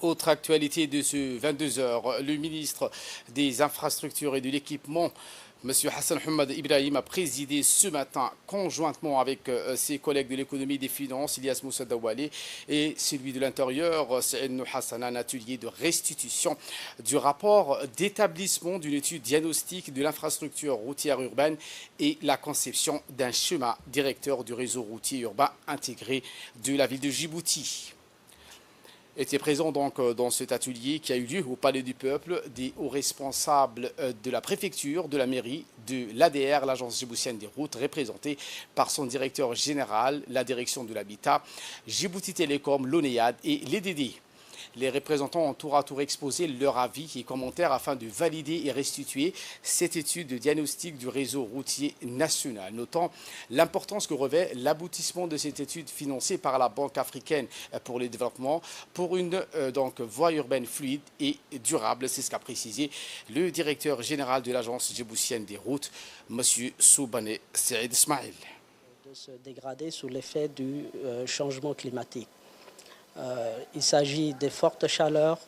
Autre actualité de ce 22 heures, le ministre des Infrastructures et de l'Équipement, M. Hassan Hamad Ibrahim, a présidé ce matin, conjointement avec ses collègues de l'économie et des finances, Ilyas Moussa Dawali, et celui de l'Intérieur, Saïd Nou Hassan, un atelier de restitution du rapport d'établissement d'une étude diagnostique de l'infrastructure routière urbaine et la conception d'un schéma directeur du réseau routier urbain intégré de la ville de Djibouti. Était présent donc dans cet atelier qui a eu lieu au Palais du Peuple des hauts responsables de la préfecture, de la mairie, de l'ADR, l'agence djiboutienne des routes, représentée par son directeur général, la direction de l'habitat, Djibouti Télécom, l'ONEAD et l'EDD. Les représentants ont tour à tour exposé leur avis et commentaires afin de valider et restituer cette étude de diagnostic du réseau routier national, notant l'importance que revêt l'aboutissement de cette étude financée par la Banque africaine pour le développement pour une voie urbaine fluide et durable. C'est ce qu'a précisé le directeur général de l'agence djiboutienne des routes, M. Soubane Saïd Ismail. De se dégrader sous l'effet du changement climatique. Il s'agit des fortes chaleurs,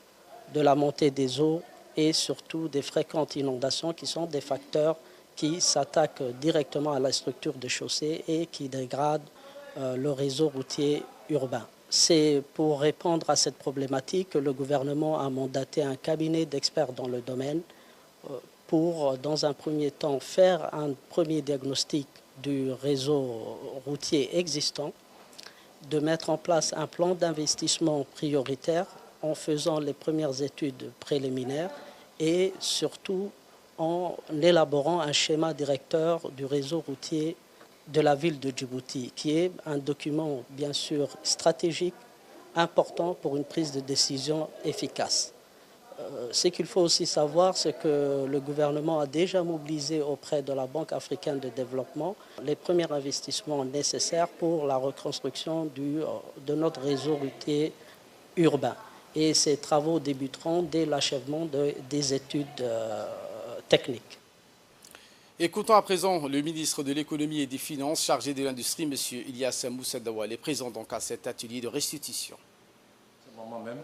de la montée des eaux et surtout des fréquentes inondations qui sont des facteurs qui s'attaquent directement à la structure de chaussée et qui dégradent le réseau routier urbain. C'est pour répondre à cette problématique que le gouvernement a mandaté un cabinet d'experts dans le domaine pour, dans un premier temps, faire un premier diagnostic du réseau routier existant, de mettre en place un plan d'investissement prioritaire en faisant les premières études préliminaires et surtout en élaborant un schéma directeur du réseau routier de la ville de Djibouti, qui est un document bien sûr stratégique important pour une prise de décision efficace. Ce qu'il faut aussi savoir, c'est que le gouvernement a déjà mobilisé auprès de la Banque africaine de développement les premiers investissements nécessaires pour la reconstruction de notre réseau routier urbain. Et ces travaux débuteront dès l'achèvement des études techniques. Écoutons à présent le ministre de l'Économie et des Finances chargé de l'Industrie, M. Ilyas Moussa Dawali, présent donc à cet atelier de restitution. À ce moment même,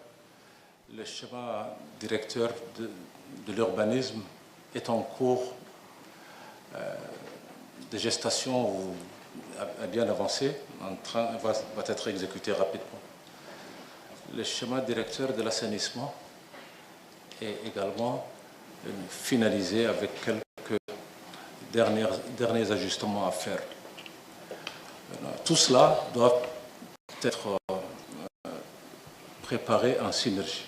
le schéma directeur de l'urbanisme est en cours de gestation ou a bien avancé, va être exécuté rapidement. Le schéma directeur de l'assainissement est également finalisé avec quelques derniers ajustements à faire. Tout cela doit être préparé en synergie.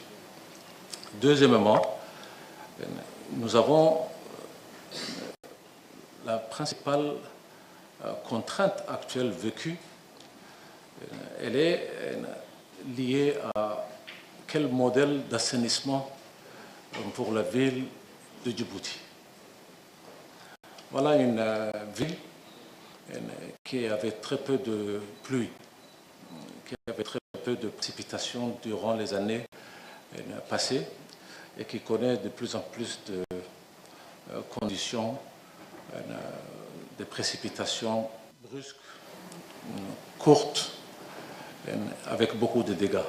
Deuxièmement, nous avons la principale contrainte actuelle vécue, elle est liée à quel modèle d'assainissement pour la ville de Djibouti. Voilà une ville qui avait très peu de pluie, qui avait très peu de précipitations durant les années passées et qui connaît de plus en plus de conditions de précipitations brusques, courtes, avec beaucoup de dégâts.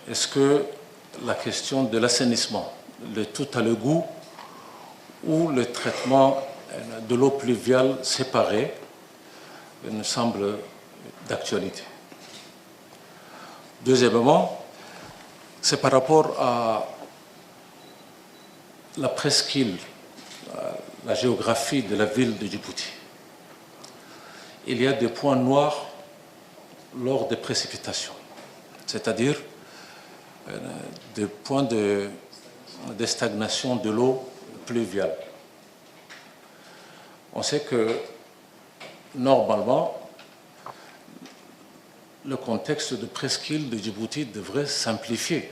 Est-ce que la question de l'assainissement, le tout à l'égout ou le traitement de l'eau pluviale séparée me semble d'actualité? Deuxièmement, c'est par rapport à la presqu'île, la géographie de la ville de Djibouti. Il y a des points noirs lors des précipitations, c'est-à-dire des points de stagnation de l'eau pluviale. On sait que normalement, le contexte de presqu'île de Djibouti devrait simplifier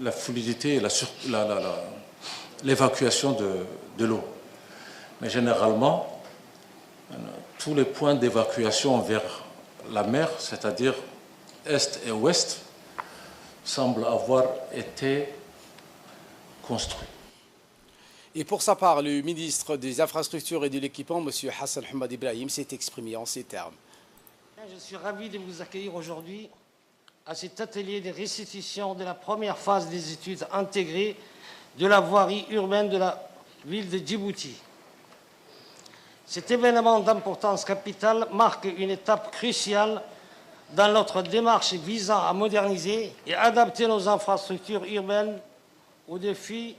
la fluidité et l'évacuation de l'eau. Mais généralement, tous les points d'évacuation vers la mer, c'est-à-dire est et ouest, semblent avoir été construits. Et pour sa part, le ministre des Infrastructures et de l'Équipement, M. Hassan Hamad Ibrahim, s'est exprimé en ces termes. Je suis ravi de vous accueillir aujourd'hui à cet atelier de restitution de la première phase des études intégrées de la voirie urbaine de la ville de Djibouti. Cet événement d'importance capitale marque une étape cruciale dans notre démarche visant à moderniser et adapter nos infrastructures urbaines aux défis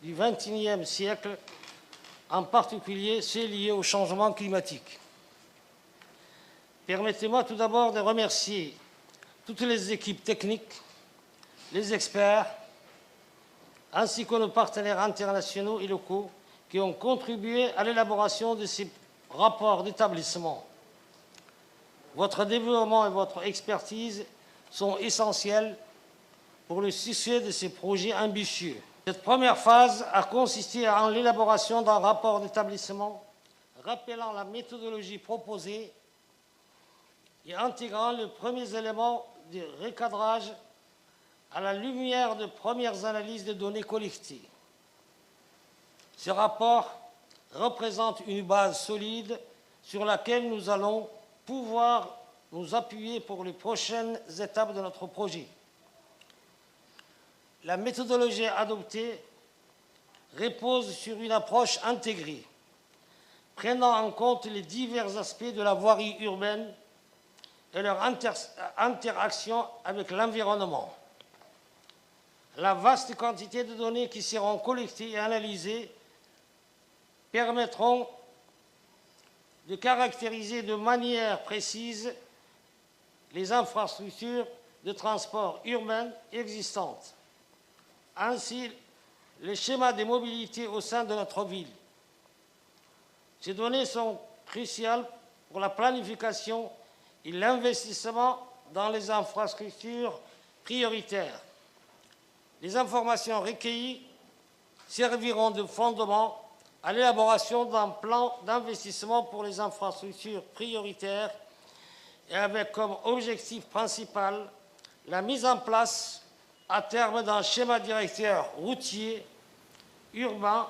du XXIe siècle, en particulier ceux liés au changement climatique. Permettez-moi tout d'abord de remercier toutes les équipes techniques, les experts, ainsi que nos partenaires internationaux et locaux qui ont contribué à l'élaboration de ces rapports d'établissement. Votre développement et votre expertise sont essentiels pour le succès de ces projets ambitieux. Cette première phase a consisté en l'élaboration d'un rapport d'établissement rappelant la méthodologie proposée et intégrant les premiers éléments de recadrage à la lumière de premières analyses de données collectées. Ce rapport représente une base solide sur laquelle nous allons pouvoir nous appuyer pour les prochaines étapes de notre projet. La méthodologie adoptée repose sur une approche intégrée, prenant en compte les divers aspects de la voirie urbaine et leur interaction avec l'environnement. La vaste quantité de données qui seront collectées et analysées permettront de caractériser de manière précise les infrastructures de transport urbaines existantes, ainsi les schémas de mobilité au sein de notre ville. Ces données sont cruciales pour la planification et l'investissement dans les infrastructures prioritaires. Les informations recueillies serviront de fondement à l'élaboration d'un plan d'investissement pour les infrastructures prioritaires et avec comme objectif principal la mise en place à terme d'un schéma directeur routier, urbain